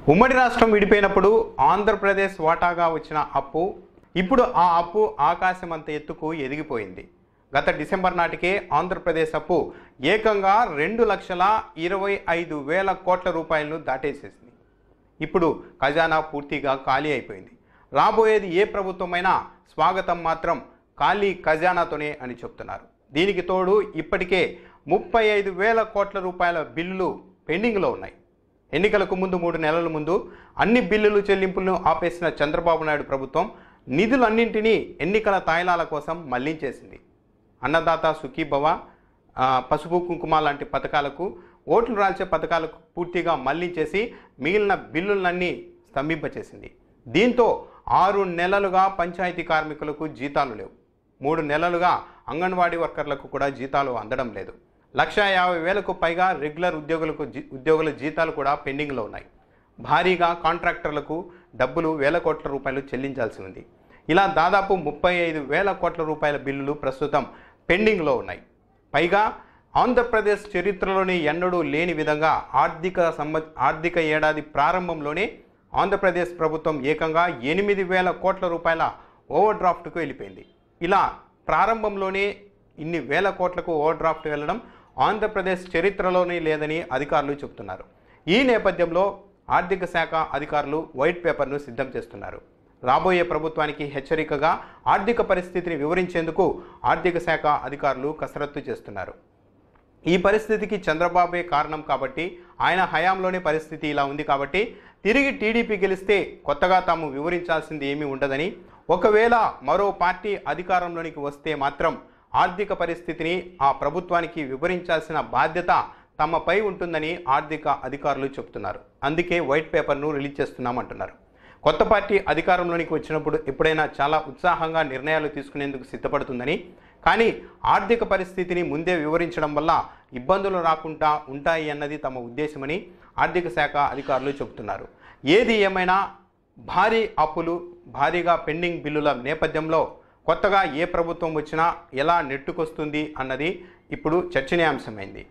ఉమ్మడి రాష్ట్రం విడిపోయినప్పుడు ఆంధ్రప్రదేశ్ వాటాగా వచ్చిన అప్పు ఇప్పుడు ఆ అప్పు ఆకాశమంత ఎత్తుకు ఎదిగిపోయింది. గత డిసెంబర్ నాటికే ఆంధ్రప్రదేశ్ అప్పు ఏకంగా 2,25,000 కోట్ల రూపాయలను దాటేసేసింది. ఇప్పుడు ఖజానా పూర్తిగా ఖాళీ అయిపోయింది. రాబోయేది ఏ ప్రభుత్వమైనా స్వాగతం మాత్రం ఖాళీ ఖజానాతోనే అని చెప్తున్నారు. దీనికి తోడు ఇప్పటికే 35,000 కోట్ల రూపాయల బిల్లులు పెండింగ్లో ఉన్నాయి. ఎన్నికలకు ముందు 3 నెలల ముందు అన్ని బిల్లులు చెల్లింపులను ఆపేసిన చంద్రబాబు నాయుడు ప్రభుత్వం నిధులన్నింటినీ ఎన్నికల తాయిలాల కోసం మళ్లించేసింది. అన్నదాత సుఖీభవ, పసుపు కుంకుమ లాంటి పథకాలకు, ఓట్లు రాల్చే పథకాలకు పూర్తిగా మళ్లించేసి మిగిలిన బిల్లులన్నీ స్తంభింపచేసింది. దీంతో 6 నెలలుగా పంచాయతీ కార్మికులకు జీతాలు లేవు. 3 నెలలుగా అంగన్వాడీ వర్కర్లకు కూడా జీతాలు అందడం లేదు. 1,50,000కు పైగా రెగ్యులర్ ఉద్యోగుల జీతాలు కూడా పెండింగ్లో ఉన్నాయి. భారీగా కాంట్రాక్టర్లకు డబ్బులు వేల కోట్ల రూపాయలు చెల్లించాల్సి ఉంది. ఇలా దాదాపు 35,000 కోట్ల రూపాయల బిల్లులు ప్రస్తుతం పెండింగ్లో ఉన్నాయి. పైగా ఆంధ్రప్రదేశ్ చరిత్రలోనే ఎన్నడూ లేని విధంగా ఆర్థిక ఏడాది ప్రారంభంలోనే ఆంధ్రప్రదేశ్ ప్రభుత్వం ఏకంగా 8,000 కోట్ల రూపాయల ఓవర్ డ్రాఫ్ట్కు వెళ్ళిపోయింది. ఇలా ప్రారంభంలోనే ఇన్ని వేల కోట్లకు ఓవర్ డ్రాఫ్ట్ వెళ్ళడం ఆంధ్రప్రదేశ్ చరిత్రలోనే లేదని అధికారులు చెబుతున్నారు. ఈ నేపథ్యంలో ఆర్థిక శాఖ అధికారులు వైట్ పేపర్ను సిద్ధం చేస్తున్నారు. రాబోయే ప్రభుత్వానికి హెచ్చరికగా ఆర్థిక పరిస్థితిని వివరించేందుకు ఆర్థిక శాఖ అధికారులు కసరత్తు చేస్తున్నారు. ఈ పరిస్థితికి చంద్రబాబే కారణం కాబట్టి, ఆయన హయాంలోనే పరిస్థితి ఇలా ఉంది కాబట్టి తిరిగి టీడీపీ గెలిస్తే కొత్తగా తాము వివరించాల్సింది ఏమీ ఉండదని, ఒకవేళ మరో పార్టీ అధికారంలోనికి వస్తే మాత్రం ఆర్థిక పరిస్థితిని ఆ ప్రభుత్వానికి వివరించాల్సిన బాధ్యత తమపై ఉంటుందని ఆర్థిక అధికారులు చెబుతున్నారు. అందుకే వైట్ పేపర్ను రిలీజ్ చేస్తున్నామంటున్నారు. కొత్త పార్టీ అధికారంలోనికి వచ్చినప్పుడు ఎప్పుడైనా చాలా ఉత్సాహంగా నిర్ణయాలు తీసుకునేందుకు సిద్ధపడుతుందని, కానీ ఆర్థిక పరిస్థితిని ముందే వివరించడం వల్ల ఇబ్బందులు రాకుండా ఉంటాయి అన్నది తమ ఉద్దేశమని ఆర్థిక శాఖ అధికారులు చెబుతున్నారు. ఏది ఏమైనా భారీ అప్పులు, భారీగా పెండింగ్ బిల్లుల నేపథ్యంలో కొత్తగా ఏ ప్రభుత్వం వచ్చినా ఎలా నెట్టుకొస్తుంది అన్నది ఇప్పుడు చర్చనీయాంశమైంది.